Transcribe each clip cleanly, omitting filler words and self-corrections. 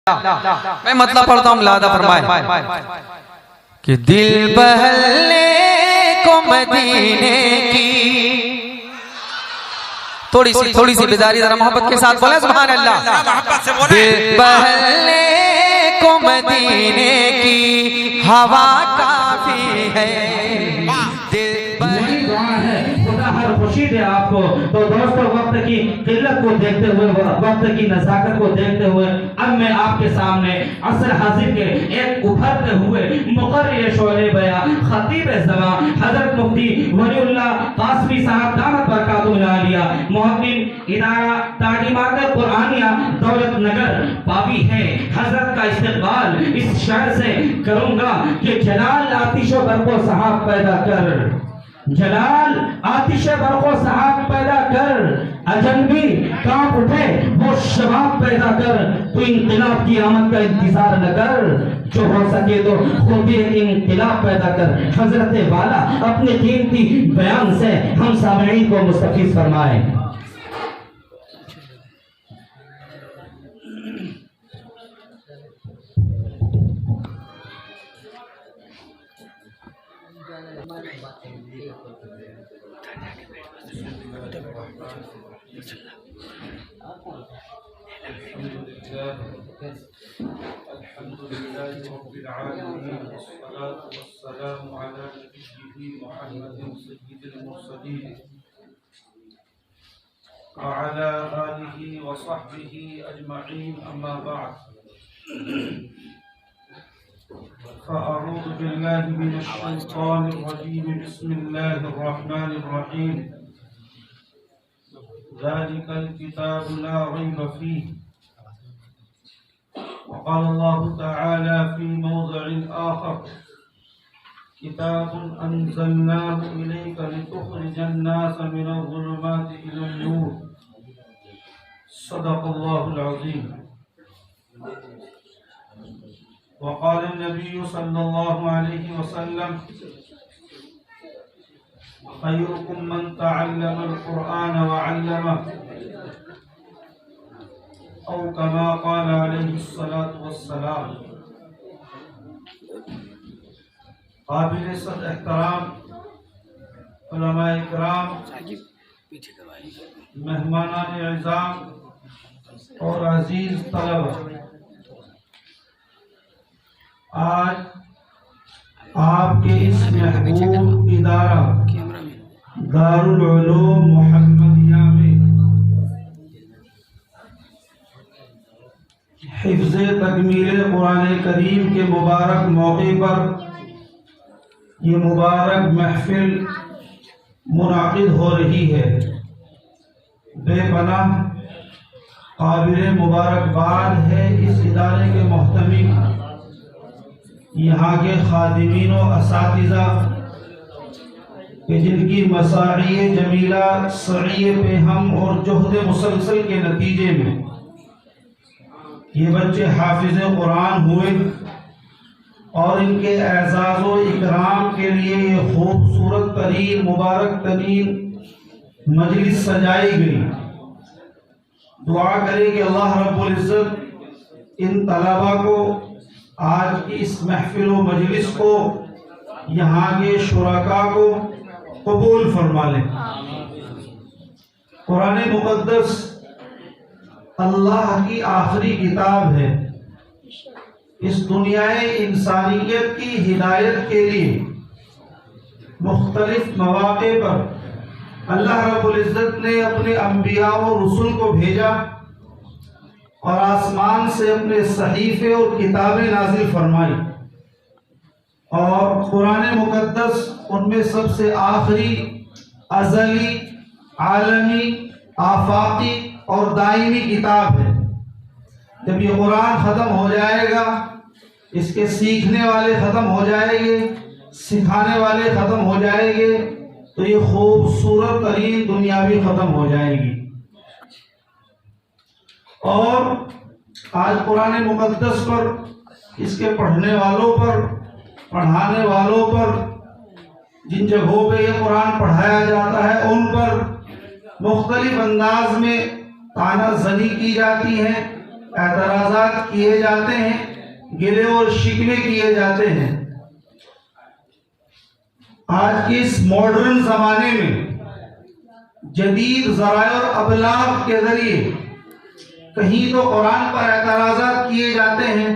میں مطلب پڑھتا ہوں، ملادہ فرمائے کہ دل بہلنے کو مدینے کی تھوڑی سی بیداری، ذرا محبت کے ساتھ بولیں سبحان اللہ۔ دل بہلنے کو مدینے کی ہوا کافی ہے، ہر خوشی دے آپ کو۔ تو دوستو، وقت کی قلت کو دیکھتے ہوئے، وقت کی نزاکت کو دیکھتے ہوئے، اب میں آپ کے سامنے عصر حاضر کے ایک ابھرتے ہوئے مقرر شعلے بیان، خطیب زمان حضرت مفتی ولی اللہ قاسمی صاحب دامت برکاتہ العالیہ، محقق ادارہ تعلیمات قرآنیہ دولت نگر پاوی ہے، حضرت کا استقبال اس شعر سے کروں گا کہ جلال آتش و برق و سحاب پیدا کر، جلال آتش برق و سحاب پیدا کر، اجنبی کانپ اٹھے وہ شباب پیدا کر، تو انقلاب کی آمد کا انتظار نہ کر، جو ہو سکے تو خود ایک انقلاب پیدا کر۔ حضرت والا اپنے قیمتی بیان سے ہم سامعین کو مستفیض فرمائیں۔ الحمد لله رب العالمين، والصلاة والسلام على نبيه محمد سيد المرسلين وعلى آله وصحبه أجمعين، أما بعد، فأعوذ بالله من الشيطان الرجيم، بسم الله الرحمن الرحيم، ذلك الكتاب لا ريب فيه، وقال الله تعالى في موضع آخر، كتاب أنزلناه إليك لتخرج الناس من الظلمات إلى النور، صدق الله العظيم۔ وقال النبي صلى الله عليه وسلم، خيركم من تعلم القرآن وعلمه، او كما قال علیہ الصلاة والسلام۔ قابل صد احترام علماء اکرام، مہمانان اعظام اور عزیز طلبہ، آج آپ کے اس محبوب ادارہ دارالعلوم محمدیہ میں حفظ تکمیل قرآن کریم کے مبارک موقع پر یہ مبارک محفل منعقد ہو رہی ہے۔ بے پناہ قابل مبارکباد ہے اس ادارے کے محتمل، یہاں کے خادمین و اساتذہ کہ جن کی مساعی جمیلہ سعی پہم اور جہد مسلسل کے نتیجے میں یہ بچے حافظ قرآن ہوئے، اور ان کے اعزاز و اکرام کے لیے یہ خوبصورت ترین مبارک ترین مجلس سجائی گئی۔ دعا کرے کہ اللہ رب العزت ان طلبہ کو، آج کی اس محفل و مجلس کو، یہاں کے شرکاء کو قبول فرما لیں۔ قرآن مقدس اللہ کی آخری کتاب ہے، اس دنیا انسانیت کی ہدایت کے لیے مختلف مواقع پر اللہ رب العزت نے اپنے انبیاء و رسول کو بھیجا، اور آسمان سے اپنے صحیفے اور کتابیں نازل فرمائی، اور قرآن مقدس ان میں سب سے آخری، ازلی، عالمی، آفاقی اور دائمی کتاب ہے۔ جب یہ قرآن ختم ہو جائے گا، اس کے سیکھنے والے ختم ہو جائیں گے، سکھانے والے ختم ہو جائیں گے، تو یہ خوبصورت ترین دنیا بھی ختم ہو جائے گی۔ اور آج قرآن مقدس پر، اس کے پڑھنے والوں پر، پڑھانے والوں پر، جن جگہوں پہ یہ قرآن پڑھایا جاتا ہے ان پر مختلف انداز میں طعنہ زنی کی جاتی ہے، اعتراضات کیے جاتے ہیں، گلے اور شکوے کیے جاتے ہیں۔ آج کے اس ماڈرن زمانے میں جدید ذرائع اور ابلاغ کے ذریعے کہیں تو قرآن پر اعتراضات کیے جاتے ہیں،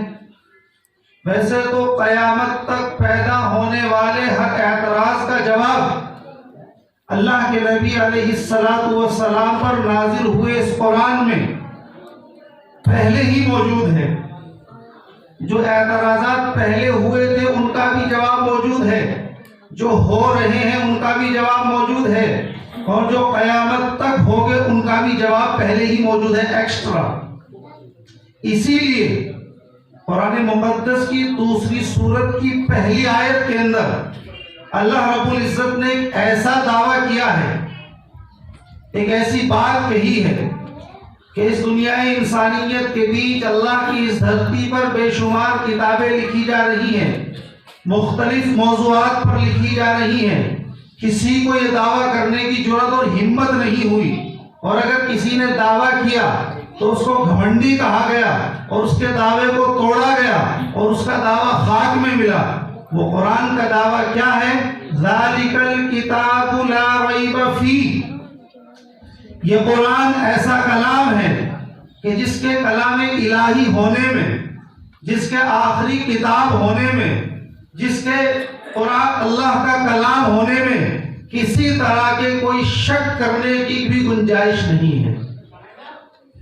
ویسے تو قیامت تک پیدا ہونے والے ہر اعتراض کا جواب اللہ کے نبی علیہ السلام پر نازل ہوئے اس قرآن میں پہلے ہی موجود ہے۔ جو اعتراضات پہلے ہوئے تھے ان کا بھی جواب موجود ہے، جو ہو رہے ہیں ان کا بھی جواب موجود ہے، اور جو قیامت تک ہوگے ان کا بھی جواب پہلے ہی موجود ہے ایکسٹرا۔ اسی لیے قرآن مقدس کی دوسری سورت کی پہلی آیت کے اندر اللہ رب العزت نے ایک ایسا دعویٰ کیا ہے، ایک ایسی بات کہی ہے کہ اس دنیا انسانیت کے بیچ اللہ کی اس دھرتی پر بے شمار کتابیں لکھی جا رہی ہیں، مختلف موضوعات پر لکھی جا رہی ہیں۔ کسی کو یہ دعویٰ کرنے کی جرات اور ہمت نہیں ہوئی، اور اگر کسی نے دعویٰ کیا تو اس کو گھمنڈی کہا گیا اور اس کے دعوے کو توڑا گیا اور اس کا دعویٰ خاک میں ملا۔ وہ قرآن کا دعویٰ کیا ہے؟ ذالک الکتاب لا ریب فیہ، یہ قرآن ایسا کلام ہے کہ جس کے کلام الہی ہونے میں، جس کے آخری کتاب ہونے میں، جس کے قرآن اللہ کا کلام ہونے میں کسی طرح کے کوئی شک کرنے کی بھی گنجائش نہیں ہے۔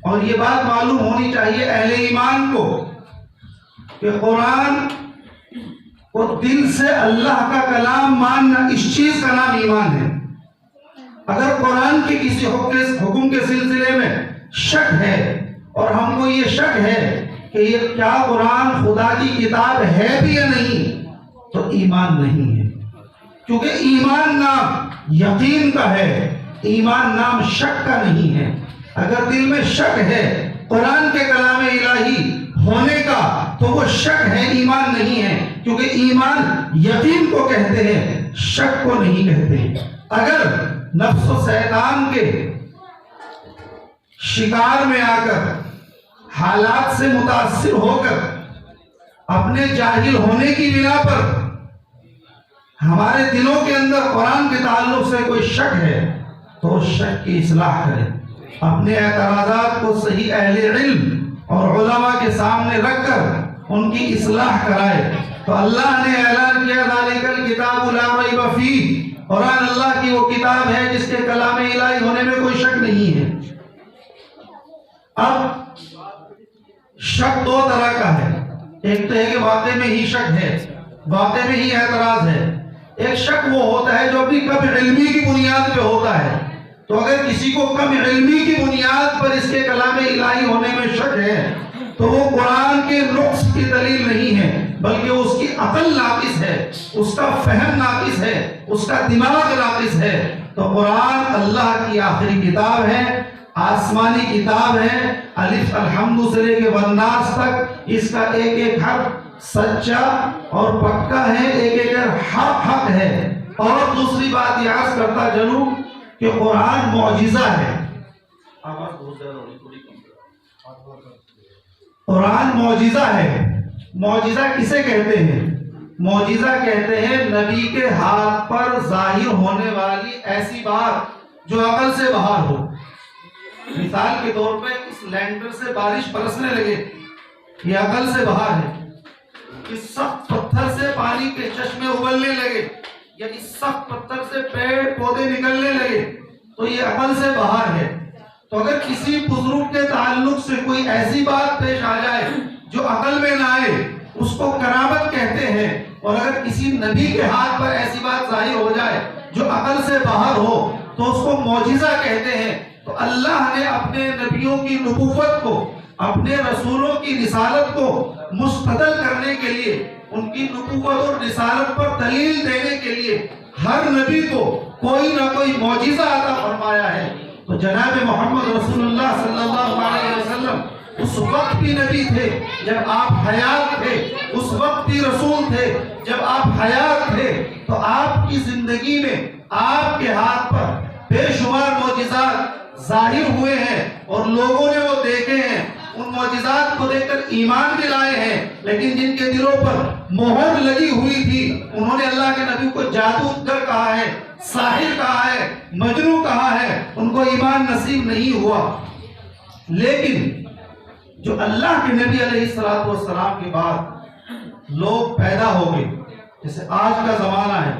اور یہ بات معلوم ہونی چاہیے اہل ایمان کو کہ قرآن کو دل سے اللہ کا کلام ماننا، اس چیز کا نام ایمان ہے۔ اگر قرآن کے کسی حکم کے سلسلے میں شک ہے، اور ہم کو یہ شک ہے کہ یہ کیا قرآن خدا کی کتاب ہے بھی یا نہیں، تو ایمان نہیں ہے۔ کیونکہ ایمان نام یقین کا ہے، ایمان نام شک کا نہیں ہے۔ اگر دل میں شک ہے قرآن کے کلام الہی ہونے کا تو وہ شک ہے، ایمان نہیں ہے، کیونکہ ایمان یقین کو کہتے ہیں، شک کو نہیں کہتے۔ اگر نفس و شیطان کے شکار میں آ کر، حالات سے متاثر ہو کر، اپنے جاہل ہونے کی بنا پر ہمارے دلوں کے اندر قرآن کے تعلق سے کوئی شک ہے تو شک کی اصلاح کریں، اپنے اعتراضات کو صحیح اہل علم اور علماء کے سامنے رکھ کر ان کی اصلاح کرائے۔ تو اللہ نے اعلان کیا ذالک الکتاب لا ریب فیہ، قرآن اللہ کی وہ کتاب ہے جس کے کلام الہی ہونے میں کوئی شک نہیں ہے۔ اب شک دو طرح کا ہے، ایک تو ہے کہ واقع میں ہی شک ہے، واقع میں ہی اعتراض ہے۔ ایک شک وہ ہوتا ہے جو اپنی کم علمی کی بنیاد پہ ہوتا ہے۔ تو اگر کسی کو کم علمی کی بنیاد پر اس کے کلام الہی ہونے میں شک ہے تو وہ قرآن کے نقص کی دلیل نہیں ہے، بلکہ اس کی عقل ناقص ہے، اس کا فہم ناقص ہے، اس کا دماغ ناقص ہے۔ تو قرآن اللہ کی آخری کتاب ہے، آسمانی کتاب ہے، الف الحمد سے لے کے والناس تک اس کا ایک ایک حرف سچا اور پکا ہے، ایک ایک حق ہے۔ اور دوسری بات یہ عرض کرتا چلوں کہ قرآن معجزہ ہے۔ قرآن معجزہ ہے۔ معجزہ کسے کہتے ہیں؟ معجزہ کہتے ہیں نبی کے ہاتھ پر ظاہر ہونے والی ایسی بات جو عقل سے باہر ہو۔ مثال کے طور پہ اس لینڈر سے بارش برسنے لگے، یہ عقل سے باہر ہے۔ اس سخت پتھر سے پانی کے چشمے ابلنے لگے، یا اس سخت پتھر سے پیڑ پودے نکلنے لگے، تو یہ عقل سے باہر ہے۔ تو اگر کسی بزرگ کے تعلق سے کوئی ایسی بات پیش آ جائے جو عقل میں نہ آئے، اس کو کرامت کہتے ہیں۔ اور اگر کسی نبی کے ہاتھ پر ایسی بات ظاہر ہو جائے جو عقل سے باہر ہو تو اس کو معجزہ کہتے ہیں۔ تو اللہ نے اپنے نبیوں کی نبوت کو، اپنے رسولوں کی رسالت کو مستدل کرنے کے لیے، ان کی نبوت اور رسالت پر دلیل دینے کے لیے ہر نبی کو کوئی نہ کوئی معجزہ عطا فرمایا ہے۔ تو جناب محمد رسول اللہ صلی اللہ علیہ وسلم اس وقت بھی نبی تھے جب آپ حیات تھے، اس وقت بھی رسول تھے جب آپ حیات تھے۔ تو آپ کی زندگی میں آپ کے ہاتھ پر بے شمار معجزات ظاہر ہوئے ہیں اور لوگوں نے وہ دیکھے ہیں، ان معجزات کو دیکھ کر ایمان بھی لائے ہیں، لیکن جن کے دلوں پر مہر لگی ہوئی تھی انہوں نے اللہ کے نبی کو جادوگر کہا ہے، ساحر کہا ہے، مجنون کہا ہے، ان کو ایمان نصیب نہیں ہوا۔ لیکن جو اللہ کے نبی علیہ السلام کے بعد لوگ پیدا ہو گئے، جیسے آج کا زمانہ ہے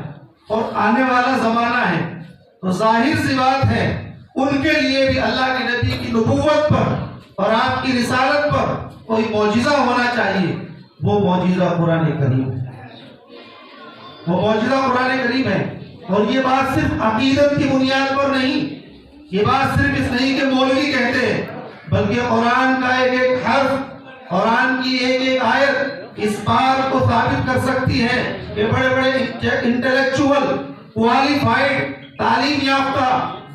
اور آنے والا زمانہ ہے، تو ظاہر سی بات ہے ان کے لیے بھی اللہ کے نبی کی نبوت پر اور آپ کی رسالت پر کوئی معجزہ ہونا چاہیے۔ وہ معجزہ قرآن کریم ہے، وہ معجزہ قرآن کریم ہے۔ اور یہ بات صرف عقیدت کی بنیاد پر نہیں، یہ بات صرف اس نہیں کہ مولوی کہتے ہیں، بلکہ قرآن کا ایک ایک حرف، قرآن کی ایک ایک آیت اس بات کو ثابت کر سکتی ہے کہ بڑے بڑے انٹلیکچوئل، کوالیفائڈ، تعلیم یافتہ،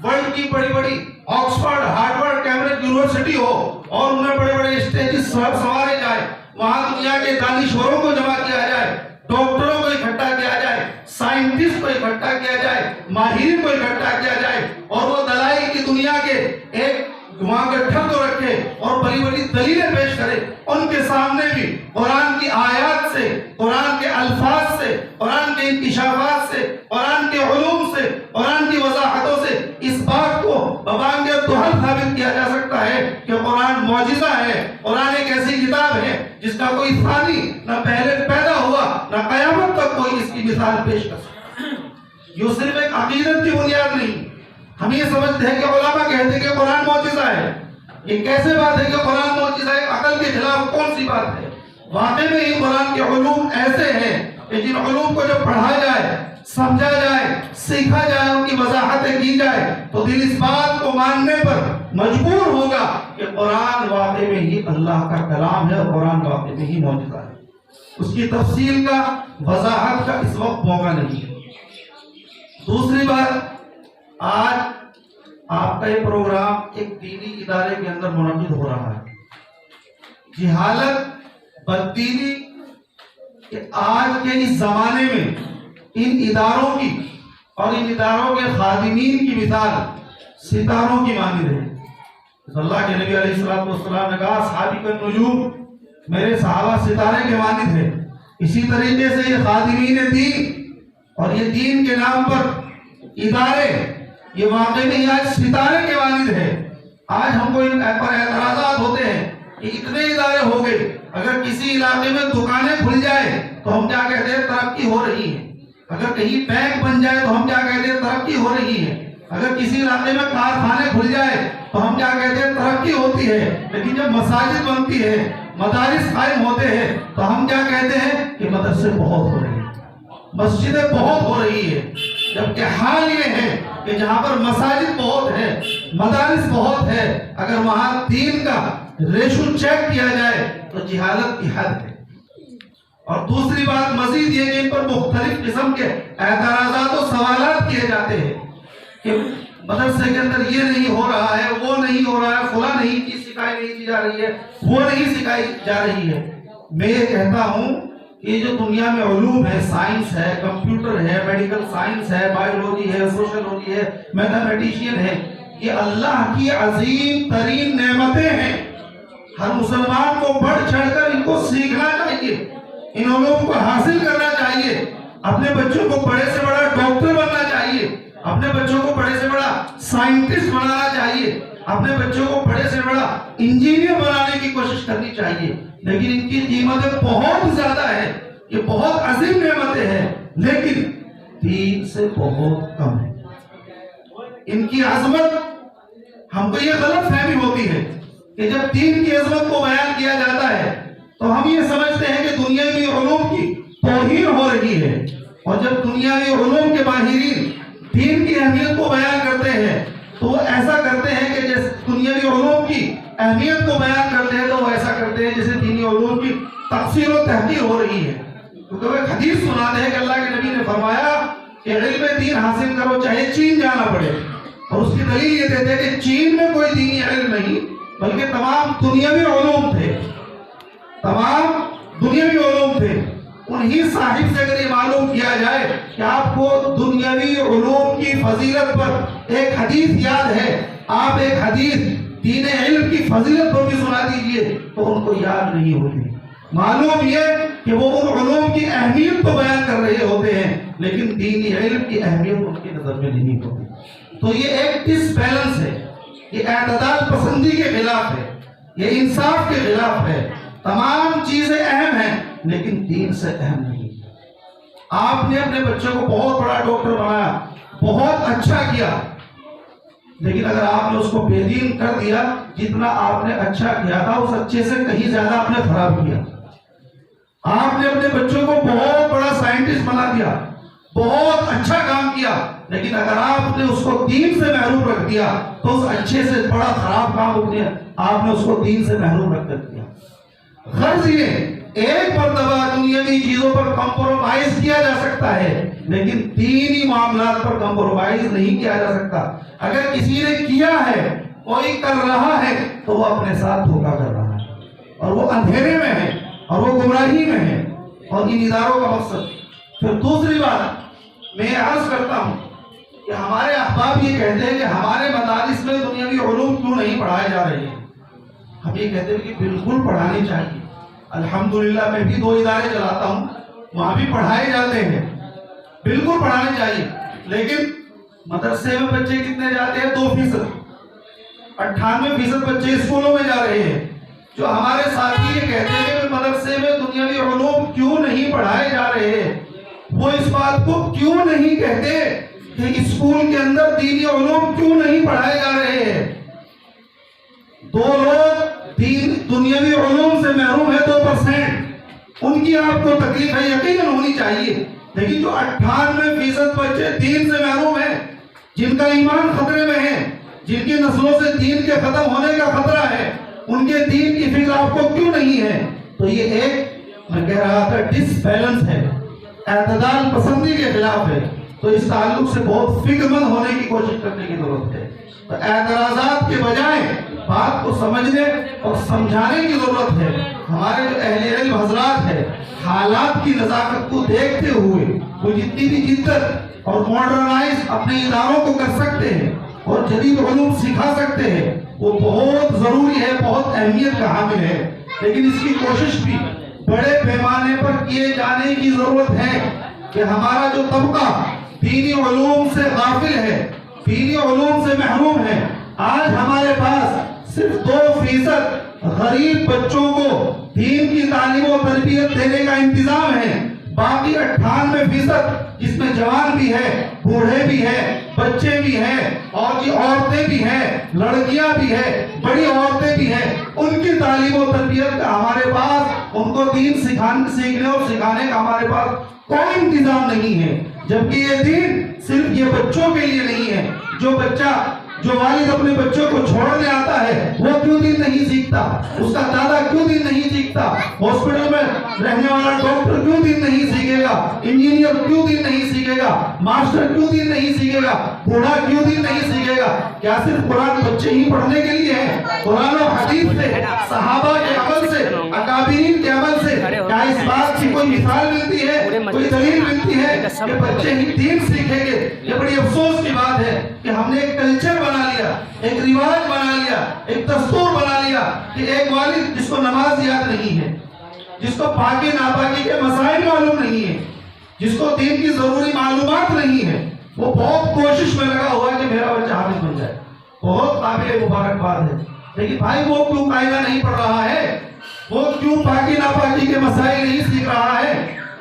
ورلڈ کی بڑی بڑی آکسفورڈ، ہارورڈ، کیمبرج یونیورسٹی ہو اور ان میں بڑے بڑے اسٹیجز سنوارے جائے، وہاں دنیا کے دانشوروں کو جمع کیا جائے، ڈاکٹروں کو اکٹھا کیا جائے، سائنٹسٹ کو اکٹھا کیا جائے، ماہرین کو اکٹھا کیا جائے، اور وہ دلائل کی دنیا کے ایک وہاں گٹھر کو رکھے اور بڑی بڑی دلیلیں پیش کرے، ان کے سامنے بھی قرآن کی آیات سے، قرآن کے الفاظ سے، قرآن کے انکشافات سے، قرآن کے علوم سے، قرآن کی وضاحتوں سے اس بات کو ببانگ دہل ثابت کیا جا سکتا ہے کہ قرآن معجزہ ہے، قرآن ایک ایسی کتاب ہے جس کا کوئی ثانی نہ پہلے پیدا ہوا نہ قیامت تک کوئی اس کی مثال پیش کر سکتا۔ یہ صرف ایک عقیدت کی بنیاد نہیں، ہم یہ سمجھتے ہیں کہ علماء کہتے ہیں کہ قرآن معجزہ ہے، یہ کیسے بات ہے کہ قرآن معجزہ ہے؟ عقل کے خلاف کون سی بات ہے؟ واقع میں ہی قرآن کے علوم ایسے ہیں کہ جن علوم کو جب پڑھا جائے، سمجھا جائے، سیکھا جائے، ان کی وضاحتیں کی جائے تو دل اس بات کو ماننے پر مجبور ہوگا کہ قرآن واقع میں ہی اللہ کا کلام ہے، قرآن واقع میں ہی معجزہ ہے۔ اس کی تفصیل کا، وضاحت کا اس وقت موقع نہیں ہے۔ دوسری بات، آج آپ کا یہ پروگرام ایک دینی ادارے کے اندر منعقد ہو رہا ہے۔ جہالت، بددینی کہ آج کے اس زمانے میں ان اداروں کی اور ان اداروں کے خادمین کی مثال ستاروں کی مانند ہے۔ اللہ کے نبی علیہ السلام نے کہا صحابی کا نجوم، میرے صحابہ ستارے کے مانند ہے۔ اسی طریقے سے یہ خادمین دین اور یہ دین کے نام پر ادارے، یہ واقعی میں آج ستارے کے مانند ہے۔ آج ہم کو ان پر اعتراضات ہوتے ہیں کہ اتنے ادارے ہو گئے، اگر کسی علاقے میں دکانیں کھل جائے تو ہم کیا کہتے ہیں؟ ترقی ہو رہی ہے۔ اگر کہیں بینک بن جائے تو ہم کیا کہتے ہیں؟ ترقی ہو رہی ہے۔ اگر کسی علاقے میں کارخانے کھل جائے تو ہم کیا کہتے ہیں؟ ترقی ہوتی ہے۔ لیکن جب مساجد بنتی ہے، مدارس قائم ہوتے ہیں تو ہم کیا کہتے ہیں؟ کہ مدرسے بہت ہو رہی ہیں، مسجدیں بہت ہو رہی ہے۔ جبکہ حال یہ ہے کہ جہاں پر مساجد بہت ہے، مدارس بہت ہے، اگر وہاں دین کا ریشو چیک کیا جائے تو جہالت کی حد ہے۔ اور دوسری بات مزید یہ کہ ان پر مختلف قسم کے اعتراضات و سوالات کیے جاتے ہیں کہ مدرسے کے اندر یہ نہیں ہو رہا ہے، وہ نہیں ہو رہا ہے، فلاں نہیں چیز سکھائی نہیں کی جا رہی ہے، وہ نہیں سکھائی جا رہی ہے۔ میں یہ کہتا ہوں یہ جو دنیا میں علوم ہے، سائنس ہے، کمپیوٹر ہے، میڈیکل سائنس ہے، بایولوجی ہے، سوشولوجی ہے، میتھمیٹیشین ہے، یہ اللہ کی عظیم ترین نعمتیں ہیں۔ ہر مسلمان کو بڑھ چڑھ کر ان کو سیکھنا چاہیے، ان علوم کو حاصل کرنا چاہیے، اپنے بچوں کو بڑے سے بڑا ڈاکٹر بننا چاہیے، اپنے بچوں کو بڑے سے بڑا سائنٹسٹ بنانا چاہیے، اپنے بچوں کو بڑے سے بڑا انجینئر بنانے کی کوشش کرنی چاہیے۔ لیکن ان کی قیمتیں بہت زیادہ ہیں، یہ بہت عظیم نعمتیں ہیں، لیکن دین سے بہت کم ہے۔ ان کی عظمت، ہم کو یہ غلط فہمی ہوتی ہے کہ جب دین کی عظمت کو بیان کیا جاتا ہے تو ہم یہ سمجھتے ہیں کہ دنیاوی علوم کی توہین ہو رہی ہے، اور جب دنیاوی علوم کے ماہرین دین کی اہمیت کو بیان کرتے ہیں تو وہ ایسا کرتے ہیں کہ جیسے دنیاوی علوم کی اہمیت کو بیان کرتے ہیں تو وہ ایسا کرتے ہیں جیسے دینی علوم کی تقصیر و تحقیر ہو رہی ہے۔ کیونکہ وہ ایک حدیث سناتے ہیں کہ اللہ کے نبی نے فرمایا کہ علم دین حاصل کرو چاہے چین جانا پڑے، اور اس کی دلیل یہ دیتے ہیں کہ چین میں کوئی دینی علم نہیں بلکہ تمام دنیاوی علوم تھے، تمام دنیاوی علوم تھے۔ انہی صاحب سے اگر یہ معلوم کیا جائے کہ آپ کو دنیاوی علوم کی فضیلت پر ایک حدیث یاد ہے، آپ ایک حدیث دین علم کی فضیلت کو بھی سنا دیجئے تو ان کو یاد نہیں ہوتی. معلوم یہ کہ وہ ان علوم کی اہمیت کو بیان کر رہے ہوتے ہیں لیکن دینی علم کی اہمیت ان کی نظر میں نہیں ہوتی. تو یہ ایک ڈس بیلنس ہے، یہ اعتدال پسندی کے خلاف ہے، یہ انصاف کے خلاف ہے. تمام چیزیں اہم ہیں لیکن دین سے اہم نہیں. آپ نے اپنے بچوں کو بہت بڑا ڈاکٹر بنایا، بہت اچھا کیا، لیکن اگر آپ نے اس کو بے دین کر دیا، جتنا آپ نے اچھا کیا تھا اس اچھے سے کہیں زیادہ آپ نے خراب کیا. آپ نے اپنے بچوں کو بہت بڑا سائنٹسٹ بنا دیا، بہت اچھا کام کیا، لیکن اگر آپ نے اس کو دین سے محروم رکھ دیا تو اس اچھے سے بڑا خراب کام آپ نے اس کو دین سے محروم رکھ دیا. غرض یہ ایک مرتبہ دنیاوی چیزوں پر کمپرومائز کیا جا سکتا ہے لیکن دینی معاملات پر کمپرومائز نہیں کیا جا سکتا. اگر کسی نے کیا ہے، کوئی کر رہا ہے تو وہ اپنے ساتھ دھوکا کر رہا ہے اور وہ اندھیرے میں ہے اور وہ گمراہی میں ہے. اور ان اداروں کا مقصد پھر دوسری بات میں عرض کرتا ہوں کہ ہمارے احباب یہ کہتے ہیں کہ ہمارے مدارس میں دنیاوی علوم کیوں نہیں پڑھائے جا رہے ہیں. ہم یہ کہتے ہیں کہ بالکل پڑھانے چاہیے. الحمدللہ میں بھی 2 ادارے چلاتا ہوں، وہاں بھی پڑھائے جاتے ہیں، بالکل پڑھانے چاہیے. لیکن مدرسے میں بچے کتنے جاتے ہیں؟ 2%. 98% بچے اسکولوں میں جا رہے ہیں. جو ہمارے ساتھی یہ کہتے ہیں کہ مدرسے میں دنیاوی علوم کیوں نہیں پڑھائے جا رہے ہیں، وہ اس بات کو کیوں نہیں کہتے کہ اسکول کے اندر دینی علوم کیوں نہیں پڑھائے جا رہے ہیں. 2 لوگ دنیاوی علوم سے محروم ہے، 2%. ان کی آپ کو تکلیف ہے یقیناً ہونی چاہیے، لیکن جو 98% بچے دین سے محروم ہیں، جن کا ایمان خطرے میں ہے، جن کی نسلوں سے دین کے ختم ہونے کا خطرہ ہے، ان کے دین کی فکر آپ کو کیوں نہیں ہے؟ تو یہ ایک میں کہہ رہا تھا ڈس بیلنس ہے، اعتدال پسندی کے خلاف ہے. تو اس تعلق سے بہت فکر مند ہونے کی کوشش کرنے کی ضرورت ہے. تو اعتراضات کے بجائے بات کو سمجھنے اور سمجھانے کی ضرورت ہے. ہمارے جو اہل علم حضرات ہیں، حالات کی نزاکت کو دیکھتے ہوئے وہ جتنی بھی جدت اور ماڈرنائز اپنے اداروں کو کر سکتے ہیں اور جدید علوم سکھا سکتے ہیں، وہ بہت ضروری ہے، بہت اہمیت کا حامل ہے. لیکن اس کی کوشش بھی بڑے پیمانے پر کیے جانے کی ضرورت ہے کہ ہمارا جو طبقہ دینی علوم سے غافل ہے، دینی علوم سے محروم ہے، آج ہمارے پاس صرف 2% غریب بچوں کو دین کی تعلیم و تربیت دینے کا انتظام ہے. باقی 98% جس میں جوان بھی ہے، بوڑھے بھی ہے، بچے بھی ہیں اور یہ عورتیں بھی ہیں، لڑکیاں بھی ہیں، بڑی عورتیں بھی ہیں، ان کی تعلیم و تربیت کا ہمارے پاس، ان کو دین سیکھنے اور سکھانے کا ہمارے پاس کوئی انتظام نہیں ہے. جبکہ یہ دین صرف یہ بچوں کے لیے نہیں ہے. جو والد اپنے بچوں کو چھوڑنے آتا ہے وہ کیوں دین نہیں سیکھتا؟ اس کا دادا کیوں دین نہیں سیکھتا؟ ہاسپٹل میں رہنے والا ڈاکٹر کیوں دین نہیں سیکھے گا؟ انجینئر کیوں دین نہیں سیکھے گا؟ ماسٹر کیوں دین نہیں سیکھے گا؟ بوڑھا کیوں دین نہیں سیکھے گا؟ کیا صرف قرآن بچے ہی پڑھنے کے لیے ہے؟ قرآن و حدیث سے، صحابہ کے عمل سے، اکابرین کے عمل سے کیا اس بات کی کوئی مثال ملتی ہے، کوئی دلیل ملتی ہے کہ بچے ہی دین سیکھیں گے؟ یہ بڑی افسوس کی بات ہے کہ ہم نے ایک کلچر بنا لیا، ایک رواج بنا لیا، ایک دستور بنا لیا کہ ایک والد جس کو نماز یاد نہیں ہے، جس کو پاکی ناپاکی کے مسائل معلوم نہیں ہے، جس کو دین کی ضروری معلومات نہیں ہے، وہ بہت کوشش میں لگا ہوا ہے کہ میرا بچہ حافظ بن جائے. بہت قابل مبارکباد ہے، لیکن بھائی وہ کیوں قاعدہ نہیں پڑھ رہا ہے؟ وہ کیوں پاکی ناپاکی کے مسائل نہیں سیکھ رہا ہے؟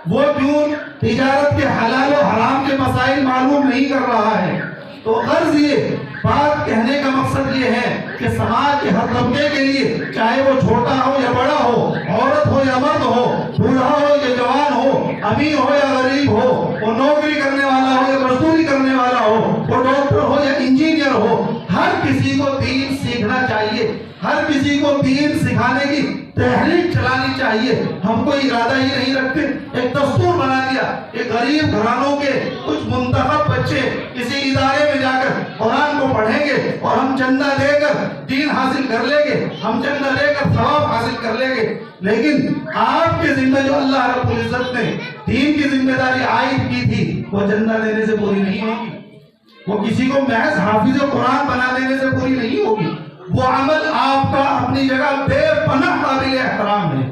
وہ کیوں تجارت کے حلال و حرام کے مسائل معلوم نہیں کر رہا ہے؟ تو غرض یہ بات کہنے کا مقصد یہ ہے کہ سماج کے ہر طبقے کے لیے، چاہے وہ چھوٹا ہو یا بڑا ہو، عورت ہو یا مرد ہو، بوڑھا ہو یا جوان ہو، امیر ہو یا غریب ہو، وہ نوکری کرنے والا ہو یا مزدوری کرنے والا ہو، وہ ڈاکٹر ہو یا انجینئر ہو، ہر کسی کو دین سیکھنا چاہیے، ہر کسی کو دین سکھانے کی تحریک چلانی چاہیے. ہم کوئی ارادہ ہی نہیں رکھتے، ایک دستور بنا دیا کہ غریب گھرانوں کے کچھ منتخب بچے کسی ادارے میں جا کر قرآن کو پڑھیں گے اور ہم چندہ دے کر دین حاصل کر لیں گے، ہم چندہ دے کر ثواب حاصل کر لیں گے. لیکن آپ کے ذمہ جو اللہ رب العزت نے دین کی ذمہ داری عائد کی تھی وہ چندہ دینے سے پوری نہیں ہوگی، وہ کسی کو محض حافظ قرآن بنا دینے سے پوری نہیں ہوگی، وہ عمل آپ کا اپنی جگہ بے پناہ قابل احترام ہے،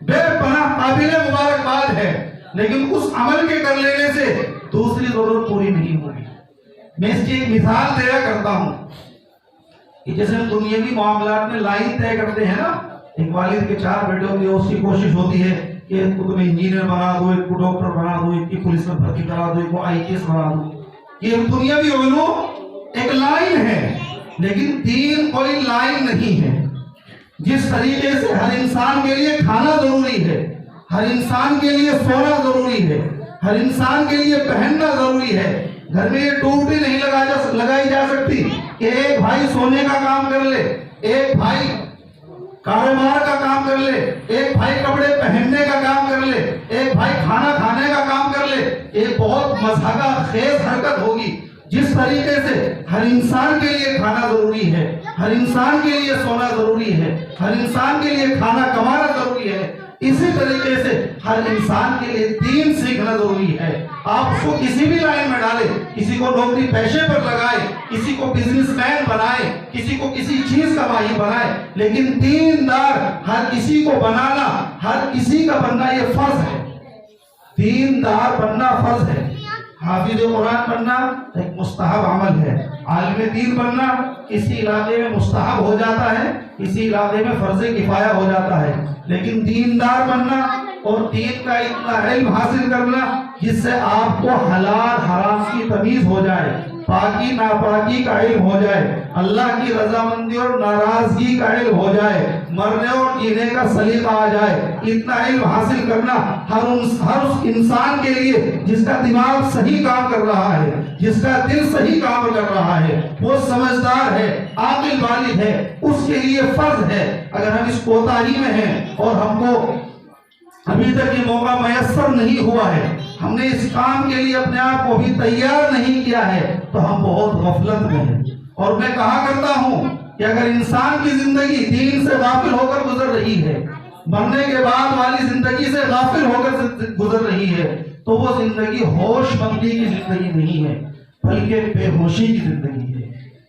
بے پناہ قابل مبارکباد ہے، لیکن اس عمل کے کر لینے سے دوسری ضرورت پوری نہیں ہوگی۔ میں اس کی ایک مثال دیا کرتا ہوں کہ جیسے ہم دنیاوی معاملات میں لائن طے کرتے ہیں نا، ایک والد کے 4 بیٹے ہوتے ہیں، اس کی کوشش ہوتی ہے کہ ایک کو تمہیں انجینئر بنا دو، ایک کو ڈاکٹر بنا دو، ایک کی پولیس میں بھرتی کرا دو، ایک کو IAS بنا دو۔ یہ دنیاوی علوم ایک لائن ہے، لیکن دین کوئی لائن نہیں ہے۔ جس طریقے سے ہر انسان کے لیے کھانا ضروری ہے، ہر انسان کے لیے سونا ضروری ہے، ہر انسان کے لیے پہننا ضروری ہے، گھر میں یہ ڈیوٹی نہیں لگائی جا سکتی کہ ایک بھائی سونے کا کام کر لے، ایک بھائی کاروبار کا کام کر لے، ایک بھائی کپڑے پہننے کا کام کر لے، ایک بھائی کھانا کھانے کا کام کر لے۔ ایک بہت مضحکہ خیز حرکت ہوگی۔ جس طریقے سے ہر انسان کے لیے کھانا ضروری ہے، ہر انسان کے لیے سونا ضروری ہے، ہر انسان کے لیے کھانا کمانا ضروری ہے، اسی طریقے سے ہر انسان کے لیے دین سیکھنا ضروری ہے۔ آپ اس کو کسی بھی لائن میں ڈالیں، کسی کو نوکری پیشے پر لگائیں، کسی کو بزنس مین بنائیں، کسی کو کسی چیز کا ماہر بنائیں، لیکن دیندار ہر کسی کو بنانا، ہر کسی کا بننا یہ فرض ہے۔ دیندار بننا فرض ہے۔ حافظ قرآن بننا ایک مستحب عمل ہے۔ عالم دین بننا کسی علاقے میں مستحب ہو جاتا ہے، کسی علاقے میں فرض کفایہ ہو جاتا ہے، لیکن دیندار بننا اور دین کا اتنا علم حاصل کرنا جس سے آپ کو حلال حرام کی تمیز ہو جائے، پاکی ناپاکی کا علم ہو جائے، اللہ کی رضامندی اور ناراضگی کا علم ہو جائے، مرنے اور جینے کا سلیقہ آ جائے، اتنا علم حاصل کرنا ہر اس انسان کے لیے جس کا دماغ صحیح کام کر رہا ہے، جس کا دل صحیح کام کر رہا ہے، وہ سمجھدار ہے، عاقل بالغ ہے، اس کے لیے فرض ہے۔ اگر ہم اس کوتاہی میں ہیں اور ہم کو ابھی تک یہ موقع میسر نہیں ہوا ہے، ہم نے اس کام کے لیے اپنے آپ کو بھی تیار نہیں کیا ہے، تو ہم بہت غفلت میں ہیں۔ اور میں کہا کرتا ہوں کہ اگر انسان کی زندگی دین سے غافل ہو کر گزر رہی ہے، مرنے کے بعد والی زندگی سے غافل ہو کر گزر رہی ہے، تو وہ زندگی ہوش مندی کی زندگی نہیں ہے، بلکہ بے ہوشی کی زندگی ہے۔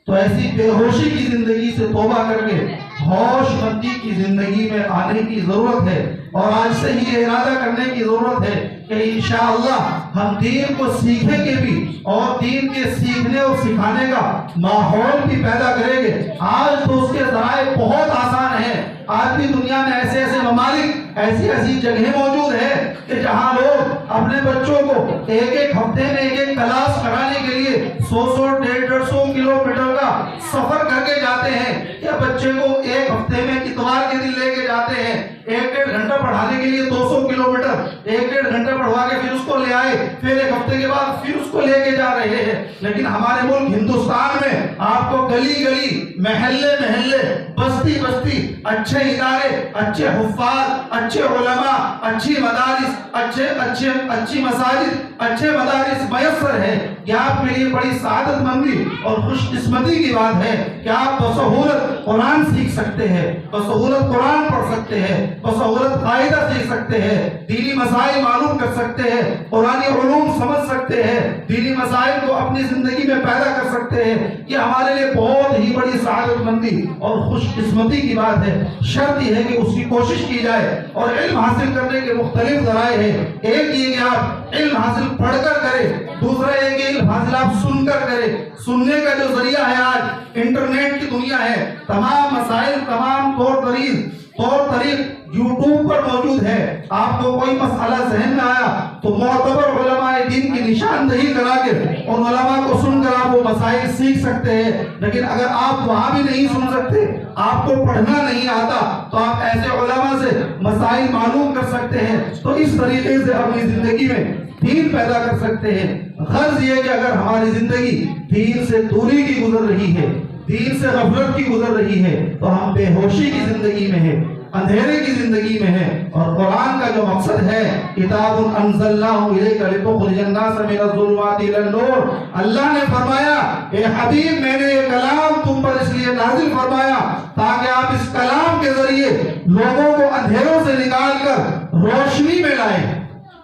تو ایسی بے ہوشی کی زندگی سے توبہ کر کے ہوش مندی کی زندگی میں آنے کی ضرورت ہے، اور آج سے ہی ارادہ کرنے کی ضرورت ہے کہ انشاءاللہ ہم دین کو سیکھیں گے بھی، اور دین کے سیکھنے اور سکھانے کا ماحول بھی پیدا کریں گے۔ آج تو اس کے ذرائع بہت آسان ہیں۔ آج بھی دنیا میں ایسے ایسے ممالک، ایسی ایسی جگہیں موجود ہیں کہ جہاں لوگ اپنے بچوں کو ایک ایک ہفتے میں ایک ایک کلاس کرانے کے لیے 100 150 کلومیٹر کا سفر کر کے جاتے ہیں، یا بچے کو ایک ہفتے میں اتوار کے دن لے کے جاتے ہیں، 1.5 گھنٹہ پڑھانے کے لیے 200 کلومیٹر، 1.5 گھنٹہ پڑھوا کے پھر اس کو لے آئے، پھر ایک ہفتے کے بعد پھر اس کو لے کے جا رہے ہیں۔ لیکن ہمارے ملک ہندوستان میں آپ کو گلی گلی، محلے محلے، بستی بستی اچھے ادارے، اچھے حفاظ، اچھے علماء، اچھی مدارس، اچھی مساجد، اچھے مدارس میسر ہے۔ یہ آپ کے لیے بڑی سعادت مندی اور خوش قسمتی کی بات ہے کہ آپ بسہولت قرآن سیکھ سکتے ہیں، بسہولت قرآن پڑھ سکتے ہیں، بسہولت قاعدہ سیکھ سکتے ہیں، دینی مسائل معلوم کر سکتے ہیں، قرآنی علوم سمجھ سکتے ہیں، دینی مسائل کو اپنی زندگی میں پیدا کر سکتے ہیں۔ یہ ہمارے لیے بہت ہی بڑی سعادت مندی اور خوش قسمتی کی بات ہے۔ شرط یہ ہے کہ اس کی کوشش کی جائے، اور علم حاصل کرنے کے مختلف ذرائع ہیں۔ ایک یہ کہ آپ علم حاصل پڑھ کر کریں، دوسرا یہ کہ علم حاصل آپ سن کر کریں۔ سننے کا جو ذریعہ ہے آج انٹرنیٹ کی دنیا ہے، تمام مسائل، تمام طور طریق یوٹیوب پر موجود ہے۔ آپ کو کوئی مسئلہ ذہن میں آیا تو معتبر علماء دین کی نشاندہی کرا کے اور علماء کو سن کر آپ وہ مسائل سیکھ سکتے ہیں۔ لیکن اگر آپ وہاں بھی نہیں سن سکتے، آپ کو پڑھنا نہیں آتا، تو آپ ایسے علماء سے مسائل معلوم کر سکتے ہیں۔ تو اس طریقے سے اپنی زندگی میں دین پیدا کر سکتے ہیں۔ غرض یہ کہ اگر ہماری زندگی دین سے دوری کی گزر رہی ہے، دین سے غفلت کی گزر رہی ہے، تو ہم بے ہوشی کی زندگی میں ہیں، اندھیرے کی زندگی میں ہے۔ اور قرآن کا جو مقصد ہے، کتاب انزلناہ الیک لتخرج الناس من الظلمات الی النور، اللہ نے فرمایا اے حبیب میں نے یہ کلام تم پر اس لیے نازل فرمایا تاکہ آپ اس کلام کے ذریعے لوگوں کو اندھیروں سے نکال کر روشنی میں لائیں۔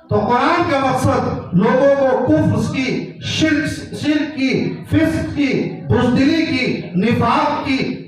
تو قرآن کا مقصد لوگوں کو کفر کی، شرک کی، فسق کی، بزدلی کی، نفاق کی،